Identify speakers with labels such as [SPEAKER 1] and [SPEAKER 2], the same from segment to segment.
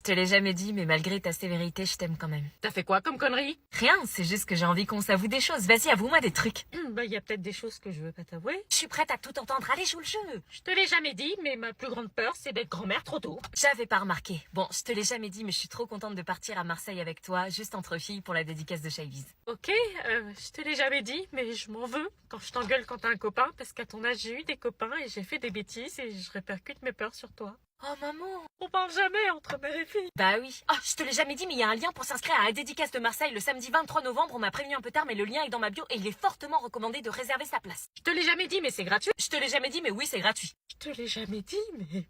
[SPEAKER 1] Je te l'ai jamais dit, mais malgré ta sévérité, je t'aime quand même.
[SPEAKER 2] T'as fait quoi comme connerie?
[SPEAKER 1] Rien, c'est juste que j'ai envie qu'on s'avoue des choses. Vas-y, avoue-moi des trucs.
[SPEAKER 2] Bah, y a peut-être des choses que je veux pas t'avouer.
[SPEAKER 1] Je suis prête à tout entendre. Allez, joue le jeu.
[SPEAKER 2] Je te l'ai jamais dit, mais ma plus grande peur, c'est d'être grand-mère trop tôt.
[SPEAKER 1] J'avais pas remarqué. Bon, je te l'ai jamais dit, mais je suis trop contente de partir à Marseille avec toi, juste entre filles, pour la dédicace de Shaviz.
[SPEAKER 2] Ok, je te l'ai jamais dit, mais je m'en veux quand je t'engueule quand t'as un copain, parce qu'à ton âge, j'ai eu des copains et j'ai fait des bêtises et je répercute mes peurs sur toi.
[SPEAKER 1] Oh maman.
[SPEAKER 2] On parle jamais entre mère et fille.
[SPEAKER 1] Bah oui. Ah, je te l'ai jamais dit, mais il y a un lien pour s'inscrire à la dédicace de Marseille le samedi 23 novembre. On m'a prévenu un peu tard, mais le lien est dans ma bio et il est fortement recommandé de réserver sa place.
[SPEAKER 2] Je te l'ai jamais dit, mais c'est gratuit.
[SPEAKER 1] Je te l'ai jamais dit, mais oui, c'est gratuit.
[SPEAKER 2] Je te l'ai jamais dit, mais...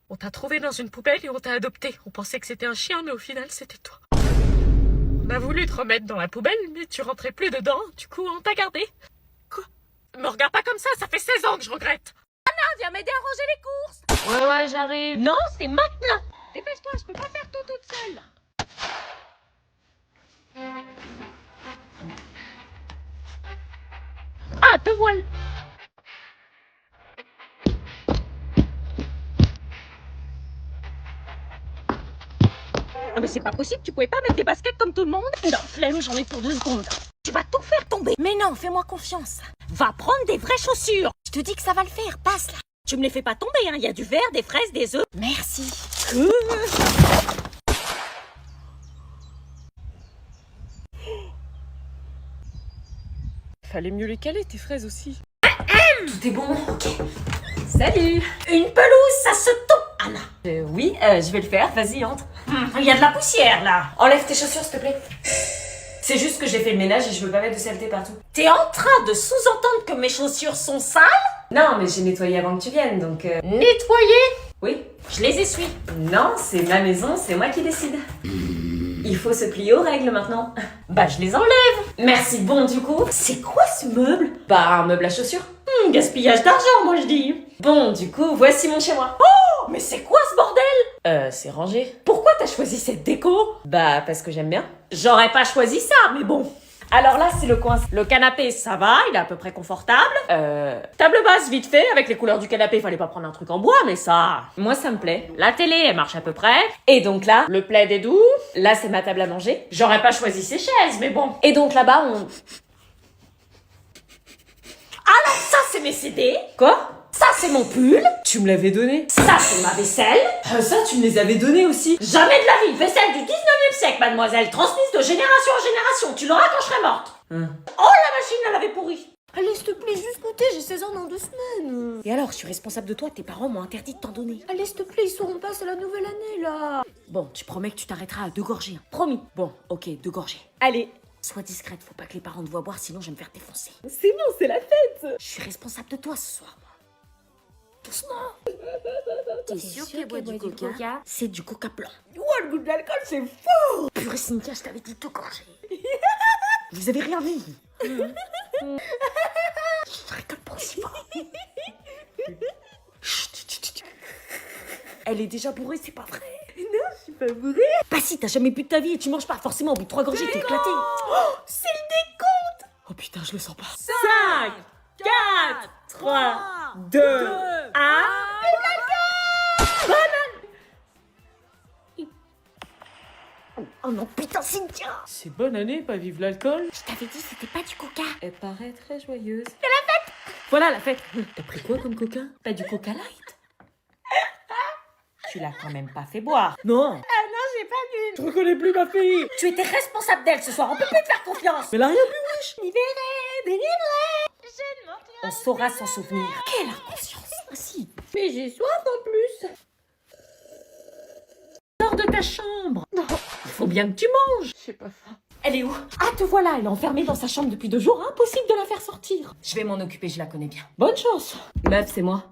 [SPEAKER 2] On t'a trouvé dans une poubelle et on t'a adopté. On pensait que c'était un chien, mais au final, c'était toi. On a voulu te remettre dans la poubelle, mais tu rentrais plus dedans. Du coup, on t'a gardé. Quoi? Me regarde pas comme ça fait 16 ans que je regrette. Anna, viens m'aider à ranger les courses.
[SPEAKER 3] Ouais, j'arrive.
[SPEAKER 2] Non, c'est maintenant. Dépêche-toi, je peux pas faire tout toute seule. Ah, te voilà. Ah, mais c'est pas possible, tu pouvais pas mettre des baskets comme tout le monde? Non, flemme, j'en ai pour 2 secondes. Tu vas tout faire tomber.
[SPEAKER 1] Mais non, fais-moi confiance.
[SPEAKER 2] Va prendre des vraies chaussures.
[SPEAKER 1] Je te dis que ça va le faire, passe là.
[SPEAKER 2] Tu me les fais pas tomber, hein. Il y a du verre, des fraises, des œufs.
[SPEAKER 1] Merci.
[SPEAKER 2] Fallait mieux les caler, tes fraises aussi.
[SPEAKER 1] Tout est bon, ok.
[SPEAKER 2] Salut. Une pelouse, ça se tombe, Anna.
[SPEAKER 1] Oui, je vais le faire, vas-y, entre.
[SPEAKER 2] Il y a de la poussière, là.
[SPEAKER 1] Enlève tes chaussures, s'il te plaît. C'est juste que j'ai fait le ménage et je veux pas mettre de saleté partout.
[SPEAKER 2] T'es en train de sous-entendre que mes chaussures sont sales?
[SPEAKER 1] Non, mais j'ai nettoyé avant que tu viennes, donc...
[SPEAKER 2] Nettoyées?
[SPEAKER 1] Oui.
[SPEAKER 2] Je les essuie.
[SPEAKER 1] Non, c'est ma maison, c'est moi qui décide. Il faut se plier aux règles maintenant.
[SPEAKER 2] Bah, je les enlève.
[SPEAKER 1] Merci, bon, du coup...
[SPEAKER 2] C'est quoi ce meuble?
[SPEAKER 1] Bah, un meuble à chaussures.
[SPEAKER 2] Gaspillage d'argent, moi je dis.
[SPEAKER 1] Bon, du coup, voici mon chez moi.
[SPEAKER 2] Oh, mais c'est quoi ce bordel?
[SPEAKER 1] C'est rangé.
[SPEAKER 2] Pourquoi t'as choisi cette déco?
[SPEAKER 1] Bah, parce que j'aime bien.
[SPEAKER 2] J'aurais pas choisi ça, mais bon.
[SPEAKER 1] Alors là, c'est le coin...
[SPEAKER 2] Le canapé, ça va, il est à peu près confortable. Table basse, vite fait, avec les couleurs du canapé, fallait pas prendre un truc en bois, mais ça...
[SPEAKER 1] Moi, ça me plaît.
[SPEAKER 2] La télé, elle marche à peu près.
[SPEAKER 1] Et donc là,
[SPEAKER 2] Le plaid est doux.
[SPEAKER 1] là, c'est ma table à manger.
[SPEAKER 2] J'aurais pas choisi ces chaises, mais bon.
[SPEAKER 1] Et donc là-bas, on...
[SPEAKER 2] Alors ça, c'est mes CD.
[SPEAKER 1] Quoi?
[SPEAKER 2] Ça, c'est mon pull.
[SPEAKER 1] Tu me l'avais donné.
[SPEAKER 2] Ça, c'est ma vaisselle.
[SPEAKER 1] Ça, tu me les avais donnés aussi.
[SPEAKER 2] Jamais de la vie. Vaisselle du 19e siècle, mademoiselle. Transmise de génération en génération. Tu l'auras quand je serai morte. Oh, la machine, elle avait pourri.
[SPEAKER 3] Allez, s'il te plaît, juste goûter, j'ai 16 ans dans 2 semaines.
[SPEAKER 1] Et alors, je suis responsable de toi, tes parents m'ont interdit de t'en donner.
[SPEAKER 3] Allez, s'il te plaît, ils sauront pas, c'est la nouvelle année, là.
[SPEAKER 1] Bon, tu promets que tu t'arrêteras à 2 gorgées. Hein. Promis. Bon, ok, 2 gorgées. Allez, sois discrète, faut pas que les parents te voient boire, sinon je vais me faire défoncer.
[SPEAKER 2] C'est bon, c'est la fête.
[SPEAKER 1] Je suis responsable de toi ce soir, moi. Doucement.
[SPEAKER 3] T'es sûr qu'elle boit du coca?
[SPEAKER 1] C'est du coca blanc.
[SPEAKER 2] Ouah, le goût de l'alcool, c'est fort.
[SPEAKER 1] Purée, Cynthia, je t'avais dit 2 gorgées. Vous avez rien vu. Je rigole pas aussi fort. Chut. Elle est déjà bourrée, c'est pas vrai.
[SPEAKER 2] Non, je suis pas bourrée.
[SPEAKER 1] Bah si, t'as jamais bu de ta vie et tu manges pas. Forcément, au bout de 3 gorgées, t'es éclaté.
[SPEAKER 2] Oh, c'est le décompte.
[SPEAKER 1] Oh putain, je le sens pas.
[SPEAKER 2] 5, 4, 3, 2, 1.
[SPEAKER 1] Oh non, putain, Cynthia.
[SPEAKER 2] C'est bonne année, pas vivre l'alcool.
[SPEAKER 1] Je t'avais dit, c'était pas du coca.
[SPEAKER 2] Elle paraît très joyeuse.
[SPEAKER 1] Voilà la fête. T'as pris quoi comme coca? Pas du coca light?
[SPEAKER 2] Tu l'as quand même pas fait boire.
[SPEAKER 1] Non.
[SPEAKER 2] Ah non, j'ai pas bu. Je reconnais plus ma fille.
[SPEAKER 1] Tu étais responsable d'elle ce soir, on peut plus te faire confiance.
[SPEAKER 2] Mais elle a rien bu, wesh.
[SPEAKER 1] Libéré, délivré. On saura s'en souvenir. Quelle inconscience. Ah si.
[SPEAKER 2] Mais j'ai soif en plus. Sors de ta chambre. Non. Il faut bien que tu manges. J'ai pas faim.
[SPEAKER 1] Elle est où?
[SPEAKER 2] Ah, te voilà, elle est enfermée dans sa chambre depuis 2 jours. Impossible de la faire sortir.
[SPEAKER 1] Je vais m'en occuper, je la connais bien.
[SPEAKER 2] Bonne chance.
[SPEAKER 1] Meuf, c'est moi.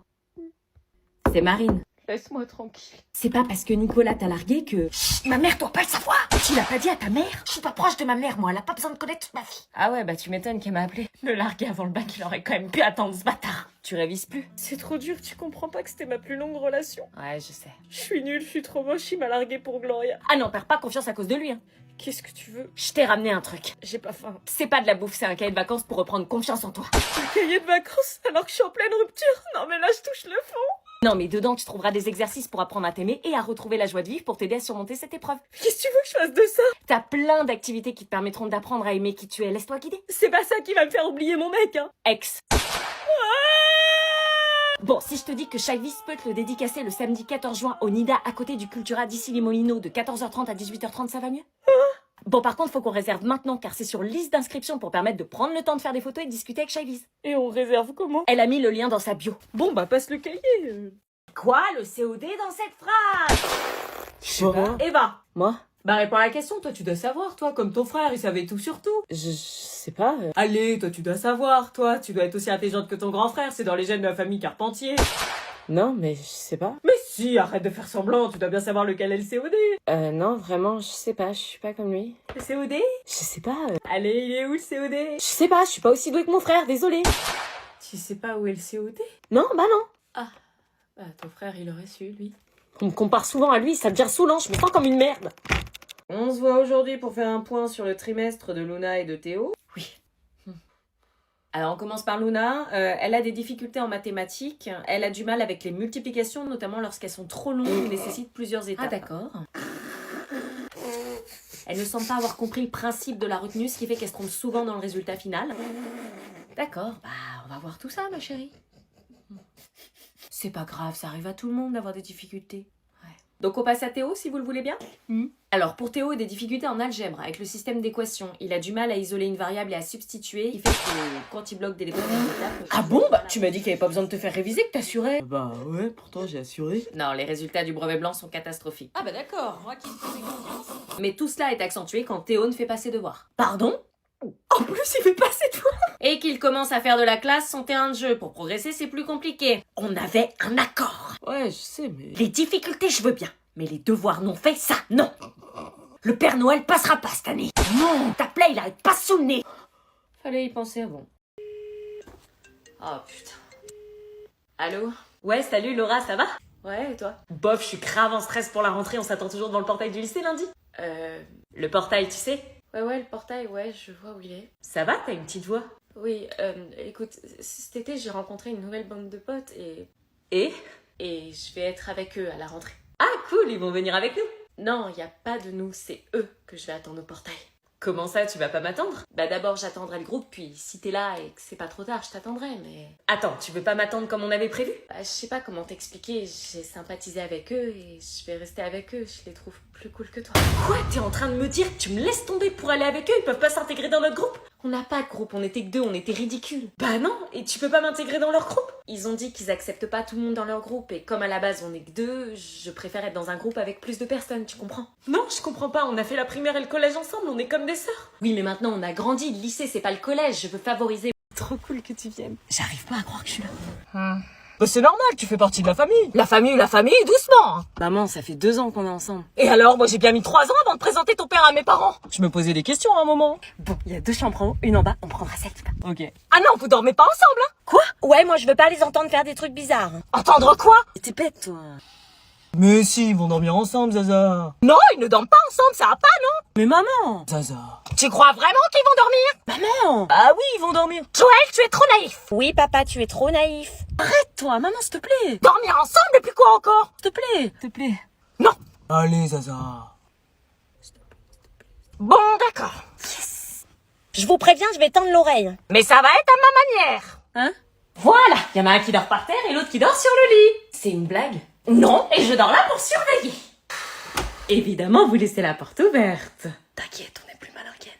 [SPEAKER 1] C'est Marine.
[SPEAKER 2] Laisse-moi tranquille.
[SPEAKER 1] C'est pas parce que Nicolas t'a largué que... Chut, ma mère doit pas le savoir. Tu l'as pas dit à ta mère? Je suis pas proche de ma mère, moi. Elle a pas besoin de connaître toute ma vie. Ah ouais, bah tu m'étonnes qu'elle m'a appelé.
[SPEAKER 2] Me larguer avant le bac, il aurait quand même pu attendre ce bâtard.
[SPEAKER 1] Tu révises plus?
[SPEAKER 2] C'est trop dur, tu comprends pas que c'était ma plus longue relation.
[SPEAKER 1] Ouais, je sais.
[SPEAKER 2] Je suis nulle, je suis trop moche, il m'a largué pour Gloria.
[SPEAKER 1] Ah non, perds pas confiance à cause de lui, hein.
[SPEAKER 2] Qu'est-ce que tu veux?
[SPEAKER 1] Je t'ai ramené un truc.
[SPEAKER 2] J'ai pas faim.
[SPEAKER 1] C'est pas de la bouffe, c'est un cahier de vacances pour reprendre confiance en toi.
[SPEAKER 2] Un cahier de vacances alors que je suis en pleine rupture. Non mais là je touche le fond.
[SPEAKER 1] Non, mais dedans, tu trouveras des exercices pour apprendre à t'aimer et à retrouver la joie de vivre pour t'aider à surmonter cette épreuve.
[SPEAKER 2] Qu'est-ce que tu veux que je fasse de ça?
[SPEAKER 1] T'as plein d'activités qui te permettront d'apprendre à aimer qui tu es. Laisse-toi guider.
[SPEAKER 2] C'est pas ça qui va me faire oublier mon mec, hein.
[SPEAKER 1] Ex. Bon, si je te dis que Chaivis peut te le dédicacer le samedi 14 juin au Nida à côté du Cultura d'Issy-les-Moulineaux de 14h30 à 18h30, ça va mieux? Bon, par contre, faut qu'on réserve maintenant car c'est sur liste d'inscription pour permettre de prendre le temps de faire des photos et de discuter avec Chaivis.
[SPEAKER 2] Et on réserve comment?
[SPEAKER 1] Elle a mis le lien dans sa bio.
[SPEAKER 2] Bon, bah passe le cahier.
[SPEAKER 1] Quoi? Le COD dans cette phrase?
[SPEAKER 2] Je sais pas.
[SPEAKER 1] Eva.
[SPEAKER 2] Moi?
[SPEAKER 1] Bah réponds à la question, toi tu dois savoir, toi, comme ton frère, il savait tout sur tout.
[SPEAKER 2] Je sais pas.
[SPEAKER 1] Allez, toi tu dois savoir, toi, tu dois être aussi intelligente que ton grand frère, c'est dans les gènes de la famille Carpentier.
[SPEAKER 2] Non, mais je sais pas.
[SPEAKER 1] Mais si, arrête de faire semblant, tu dois bien savoir lequel est le COD.
[SPEAKER 2] Non, vraiment, je sais pas, je suis pas comme lui.
[SPEAKER 1] Le COD?
[SPEAKER 2] Je sais pas.
[SPEAKER 1] Allez, il est où le COD?
[SPEAKER 2] Je sais pas, je suis pas aussi douée que mon frère, désolée.
[SPEAKER 1] Tu sais pas où est le COD?
[SPEAKER 2] Non, bah non.
[SPEAKER 1] Ah, bah ton frère il aurait su, lui.
[SPEAKER 2] On me compare souvent à lui, ça devient saoulant, je me sens comme une merde.
[SPEAKER 4] On se voit aujourd'hui pour faire un point sur le trimestre de Luna et de Théo.
[SPEAKER 1] Oui.
[SPEAKER 4] Alors on commence par Luna. Elle a des difficultés en mathématiques. Elle a du mal avec les multiplications, notamment lorsqu'elles sont trop longues et nécessitent plusieurs étapes.
[SPEAKER 1] Ah d'accord.
[SPEAKER 4] Elle ne semble pas avoir compris le principe de la retenue, ce qui fait qu'elle se trompe souvent dans le résultat final.
[SPEAKER 1] D'accord, bah on va voir tout ça ma chérie. C'est pas grave, ça arrive à tout le monde d'avoir des difficultés.
[SPEAKER 4] Donc on passe à Théo si vous le voulez bien.
[SPEAKER 1] Mm.
[SPEAKER 4] Alors pour Théo, des difficultés en algèbre avec le système d'équations. Il a du mal à isoler une variable et à substituer. Il fait que quand il bloque des lettres d'étape...
[SPEAKER 1] Ah bon? Bah tu m'as dit qu'il n'y avait pas besoin de te faire réviser, que t'assurais.
[SPEAKER 2] Bah ouais, pourtant j'ai assuré.
[SPEAKER 4] Non, les résultats du brevet blanc sont catastrophiques.
[SPEAKER 1] Ah bah d'accord, moi qui me faisais confiance.
[SPEAKER 4] Mais tout cela est accentué quand Théo ne fait pas ses devoirs.
[SPEAKER 1] Pardon? En plus il fait pas ses devoirs.
[SPEAKER 4] Et qu'il commence à faire de la classe son terrain de jeu. Pour progresser, c'est plus compliqué.
[SPEAKER 1] On avait un accord.
[SPEAKER 2] Ouais, je sais, mais...
[SPEAKER 1] Les difficultés je veux bien, mais les devoirs non faits, ça non. Le Père Noël passera pas cette année. Non, ta plaie il arrête pas sous le nez.
[SPEAKER 4] Fallait y penser avant. Oh putain. Allô?
[SPEAKER 1] Ouais, salut Laura, ça va?
[SPEAKER 4] Ouais, et toi?
[SPEAKER 1] Bof, je suis grave en stress pour la rentrée, on s'attend toujours devant le portail du lycée lundi. Le portail, tu sais?
[SPEAKER 4] Ouais, le portail, ouais, je vois où il est.
[SPEAKER 1] Ça va, t'as une petite voix?
[SPEAKER 4] Oui, écoute, cet été, j'ai rencontré une nouvelle bande de potes et je vais être avec eux à la rentrée.
[SPEAKER 1] Ah cool, ils vont venir avec nous.
[SPEAKER 4] Non, y a pas de nous, c'est eux que je vais attendre au portail.
[SPEAKER 1] Comment ça, tu vas pas m'attendre?
[SPEAKER 4] Bah d'abord, j'attendrai le groupe, puis si t'es là et que c'est pas trop tard, je t'attendrai, mais...
[SPEAKER 1] Attends, tu veux pas m'attendre comme on avait prévu?
[SPEAKER 4] Bah, je sais pas comment t'expliquer, j'ai sympathisé avec eux et je vais rester avec eux, je les trouve plus cool que toi.
[SPEAKER 1] Quoi? T'es en train de me dire que tu me laisses tomber pour aller avec eux? Ils peuvent pas s'intégrer dans notre groupe?
[SPEAKER 4] On n'a pas de groupe, on était que deux, on était ridicules.
[SPEAKER 1] Bah non, et tu peux pas m'intégrer dans leur groupe?
[SPEAKER 4] Ils ont dit qu'ils acceptent pas tout le monde dans leur groupe et comme à la base on est que deux, je préfère être dans un groupe avec plus de personnes, tu comprends?
[SPEAKER 1] Non, je comprends pas, on a fait la primaire et le collège ensemble, on est comme des sœurs.
[SPEAKER 4] Oui, mais maintenant on a grandi, le lycée c'est pas le collège, je veux favoriser...
[SPEAKER 1] Trop cool que tu viennes. J'arrive pas à croire que je suis là.
[SPEAKER 2] Bah c'est normal, tu fais partie de la famille.
[SPEAKER 1] La famille, doucement. Maman, ça fait 2 ans qu'on est ensemble.
[SPEAKER 2] Et alors, moi j'ai bien mis 3 ans avant de présenter ton père à mes parents. Je me posais des questions à un moment.
[SPEAKER 1] Bon, il y a 2 chambres en haut, une en bas, on prendra celle qui va.
[SPEAKER 2] Ok. Ah non, vous dormez pas ensemble, hein?
[SPEAKER 1] Quoi? Ouais, moi je veux pas les entendre faire des trucs bizarres.
[SPEAKER 2] Entendre quoi?
[SPEAKER 1] T'es bête, toi.
[SPEAKER 2] Mais si, ils vont dormir ensemble, Zaza. Non, ils ne dorment pas ensemble, ça va pas, non?
[SPEAKER 1] Mais maman!
[SPEAKER 2] Zaza. Tu crois vraiment qu'ils vont dormir?
[SPEAKER 1] Maman!
[SPEAKER 2] Ah oui, ils vont dormir. Joël, tu es trop naïf.
[SPEAKER 3] Oui, papa, tu es trop naïf.
[SPEAKER 1] Arrête-toi, maman, s'il te plaît!
[SPEAKER 2] Dormir ensemble depuis quoi encore?
[SPEAKER 1] S'il te plaît!
[SPEAKER 2] Non. Allez, Zaza. Bon, d'accord.
[SPEAKER 3] Je vous préviens, je vais tendre l'oreille.
[SPEAKER 2] Mais ça va être à ma manière.
[SPEAKER 1] Hein? Voilà! Y en a un qui dort par terre et l'autre qui dort sur le lit!
[SPEAKER 4] C'est une blague?
[SPEAKER 1] Non, et je dors là pour surveiller! Évidemment, vous laissez la porte ouverte.
[SPEAKER 4] T'inquiète, on est plus malin qu'elle.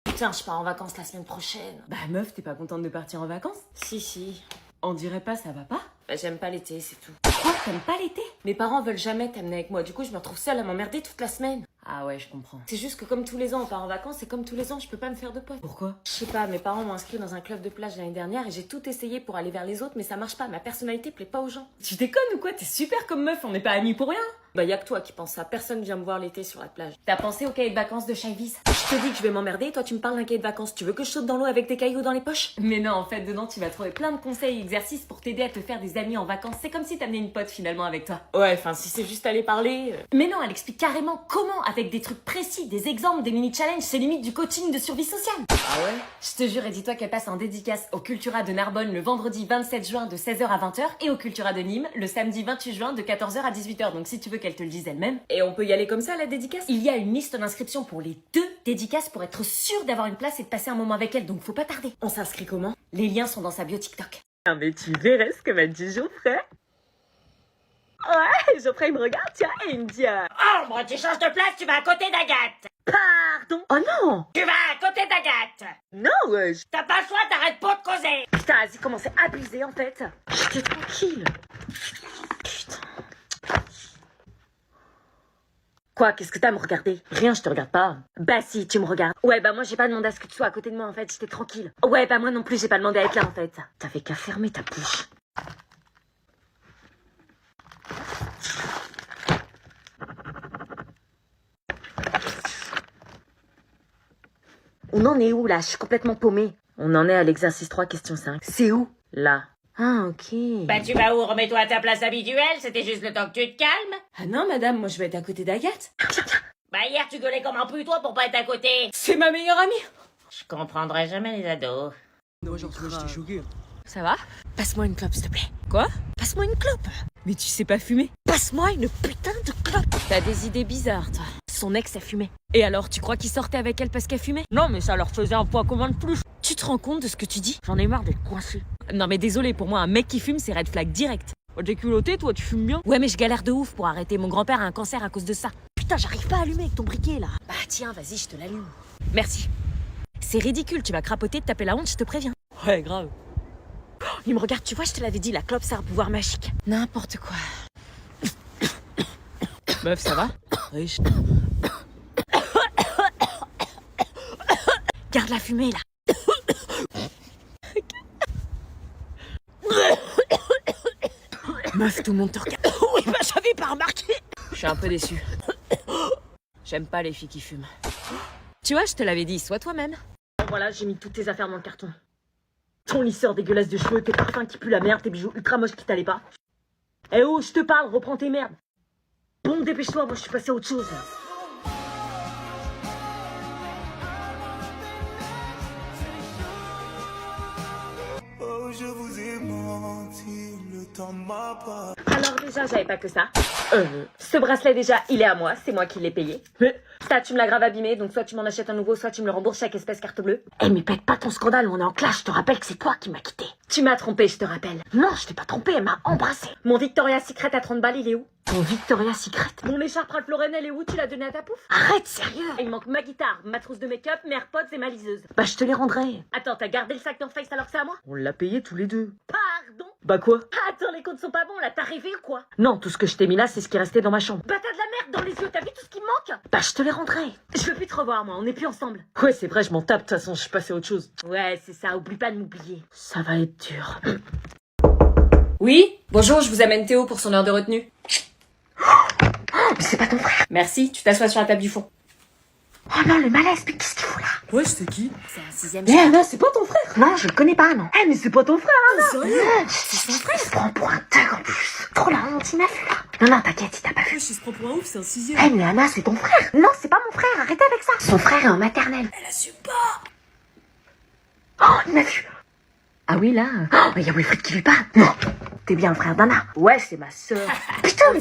[SPEAKER 4] Putain, je pars en vacances la semaine prochaine.
[SPEAKER 1] Bah meuf, t'es pas contente de partir en vacances?
[SPEAKER 4] Si.
[SPEAKER 1] On dirait pas, ça va pas?
[SPEAKER 4] Bah, j'aime pas l'été, c'est tout.
[SPEAKER 1] Quoi? T'aimes pas l'été?
[SPEAKER 4] Mes parents veulent jamais t'amener avec moi, du coup je me retrouve seule à m'emmerder toute la semaine.
[SPEAKER 1] Ah ouais, je comprends.
[SPEAKER 4] C'est juste que comme tous les ans on part en vacances et comme tous les ans je peux pas me faire de potes.
[SPEAKER 1] Pourquoi?
[SPEAKER 4] Je sais pas, mes parents m'ont inscrit dans un club de plage l'année dernière et j'ai tout essayé pour aller vers les autres mais ça marche pas, ma personnalité plaît pas aux gens.
[SPEAKER 1] Tu déconnes ou quoi? T'es super comme meuf, on n'est pas amis pour rien.
[SPEAKER 4] Bah y a que toi qui penses ça, personne vient me voir l'été sur la plage.
[SPEAKER 1] T'as pensé au cahier de vacances de Chaivis?
[SPEAKER 4] Je te dis que je vais m'emmerder et toi tu me parles d'un cahier de vacances. Tu veux que je saute dans l'eau avec des cailloux dans les poches?
[SPEAKER 1] Mais non, en fait, dedans, tu vas trouver plein de conseils et exercices pour t'aider à te faire des amis en vacances. C'est comme si t'amenais une pote finalement avec toi.
[SPEAKER 4] Ouais, enfin si c'est juste aller parler...
[SPEAKER 1] Mais non, elle explique carrément comment, à avec des trucs précis, des exemples, des mini-challenges, c'est limite du coaching de survie sociale.
[SPEAKER 4] Ah ouais?
[SPEAKER 1] Je te jure, et dis-toi qu'elle passe en dédicace au Cultura de Narbonne le vendredi 27 juin de 16h à 20h et au Cultura de Nîmes le samedi 28 juin de 14h à 18h. Donc si tu veux qu'elle te le dise elle-même.
[SPEAKER 4] Et on peut y aller comme ça, la dédicace?
[SPEAKER 1] Il y a une liste d'inscriptions pour les 2 dédicaces pour être sûr d'avoir une place et de passer un moment avec elle, donc faut pas tarder.
[SPEAKER 4] On s'inscrit comment?
[SPEAKER 1] Les liens sont dans sa bio TikTok.
[SPEAKER 4] Ah mais tu verrais ce que m'a dit Geoffrey. Ouais, Geoffrey il me regarde, tiens, et il me dit
[SPEAKER 3] Ambre, tu changes de place, tu vas à côté d'Agathe.
[SPEAKER 4] pardon. Oh non.
[SPEAKER 3] Tu vas à côté d'Agathe.
[SPEAKER 4] Non,
[SPEAKER 3] T'as pas le choix, t'arrêtes pas de causer.
[SPEAKER 4] putain, vas-y, comment c'est abusé en fait. J'étais tranquille. Putain. Quoi, qu'est-ce que t'as à me regarder? Rien, je te regarde pas. Bah si, tu me regardes. Ouais, bah moi j'ai pas demandé à ce que tu sois à côté de moi en fait, j'étais tranquille. Ouais, bah moi non plus j'ai pas demandé à être là en fait. T'avais qu'à fermer ta bouche. On en est où là? Je suis complètement paumée. On en est à l'exercice 3, question 5. C'est où? Là. Ah, ok.
[SPEAKER 3] Bah tu vas où? Remets-toi à ta place habituelle, c'était juste le temps que tu te calmes.
[SPEAKER 1] Ah non, madame, moi je vais être à côté d'Agathe.
[SPEAKER 3] Bah hier tu gueulais comme un putois pour pas être à côté.
[SPEAKER 1] C'est ma meilleure amie.
[SPEAKER 3] Je comprendrai jamais les ados.
[SPEAKER 1] Ça va? Passe-moi une clope, s'il te plaît. Quoi? Passe-moi une clope. Mais tu sais pas fumer. Passe-moi une putain de clope. T'as des idées bizarres, toi. Son ex a fumé. Et alors, tu crois qu'il sortait avec elle parce qu'elle fumait? Non, mais ça leur faisait un point commun de plus. Tu te rends compte de ce que tu dis? J'en ai marre d'être coincé. Non, mais désolé, pour moi, un mec qui fume, c'est red flag direct. Oh, t'es culotté, toi, tu fumes bien? Ouais, mais je galère de ouf pour arrêter. Mon grand-père a un cancer à cause de ça. Putain, j'arrive pas à allumer avec ton briquet, là. Bah, tiens, vas-y, je te l'allume. Merci. C'est ridicule, tu vas crapoter, te taper la honte, je te préviens. Ouais, grave. Il me regarde, tu vois, je te l'avais dit, la clope, c'est un pouvoir magique. N'importe quoi. Meuf, ça va? Oui, Garde la fumée, là. Meuf, tout le monde te regarde. Oui, bah j'avais pas remarqué. Je suis un peu déçue. J'aime pas les filles qui fument. Tu vois, je te l'avais dit, sois toi-même.
[SPEAKER 4] Voilà, j'ai mis toutes tes affaires dans le carton. Ton lisseur dégueulasse de cheveux, tes parfums qui puent la merde, tes bijoux ultra moches qui t'allaient pas. Eh oh, je te parle, reprends tes merdes. Bon, dépêche-toi, moi je suis passé à autre chose.
[SPEAKER 5] Oh, je vous ai menti, le temps ne m'a pas.
[SPEAKER 4] Alors déjà, j'avais pas que ça. Ce bracelet déjà, il est à moi, c'est moi qui l'ai payé. Ça, tu me l'as grave abîmé, donc soit tu m'en achètes un nouveau, soit tu me le rembourses chaque espèce carte bleue. Eh mais pète pas ton scandale, on est en clash, je te rappelle que c'est toi qui m'as quitté. Tu m'as trompé, je te rappelle. Non, je t'ai pas trompé, elle m'a embrassé. Mon Victoria's Secret à 30 balles, il est où? Ton Victoria's Secret? Mon écharpe Ralph Lauren, elle est où? Tu l'as donné à ta pouf? Arrête, sérieux? Il manque ma guitare, ma trousse de make-up, mes AirPods et ma liseuse. Bah je te les rendrai. Attends, t'as gardé le sac North Face alors que c'est à moi? On l'a payé tous les deux. Pardon? Bah quoi? Attends, les comptes sont pas bons là, t'as rêvé ou quoi? Non, tout ce que je t'ai mis là, c'est ce qui restait dans ma chambre. Bah t'as de la merde dans les yeux, t'as vu tout ce qui me manque? Bah je te les rendrai. Je veux plus te revoir moi, on est plus ensemble. Ouais, c'est vrai, je m'en tape, de toute façon, je suis passé à autre chose. Ouais, c'est ça, oublie pas de m'oublier. Ça va être dur.
[SPEAKER 1] Oui? Bonjour, je vous amène Théo pour son heure de retenue.
[SPEAKER 4] Mais c'est pas ton frère.
[SPEAKER 1] Merci, tu t'assois sur la table du fond.
[SPEAKER 4] Oh non, le malaise, mais qu'est-ce qu'il fout là?
[SPEAKER 6] Ouais, c'était qui?
[SPEAKER 1] C'est un 6ème.
[SPEAKER 4] Mais Anna, c'est pas ton frère? Non, je le connais pas, non. Eh, mais c'est pas ton frère, Anna.
[SPEAKER 6] Sérieux?
[SPEAKER 4] C'est son frère. Il se prend pour un thug en plus. Trop la honte, il m'a vu là. Non, non, t'inquiète, il t'a pas vu.
[SPEAKER 6] Ouais, je se prend pour un ouf, c'est un 6ème.
[SPEAKER 4] Eh, mais Anna, c'est ton frère. Non, c'est pas mon frère, arrêtez avec ça. Son frère est en maternelle.
[SPEAKER 6] Elle assume pas.
[SPEAKER 4] Oh, il m'a vu. Ah oui, là. Oh, il y a Wilfried qui lui parle. Non. T'es bien le frère d'Anna. Ouais, c'est ma sœur. Putain, mais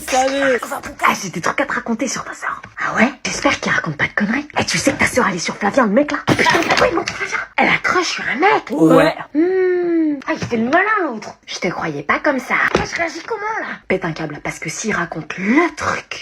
[SPEAKER 4] j'ai des trucs à te raconter sur ta sœur. Ah ouais? J'espère qu'il raconte pas de conneries. Et tu sais que ta sœur, elle est sur Flavien, le mec là. Putain, pourquoi il montre Flavien? Elle a crush sur un mec.
[SPEAKER 6] Ouais.
[SPEAKER 4] Ah, il fait le malin l'autre. Je te croyais pas comme ça. Moi, je réagis comment là? Pète un câble, parce que s'il raconte le truc,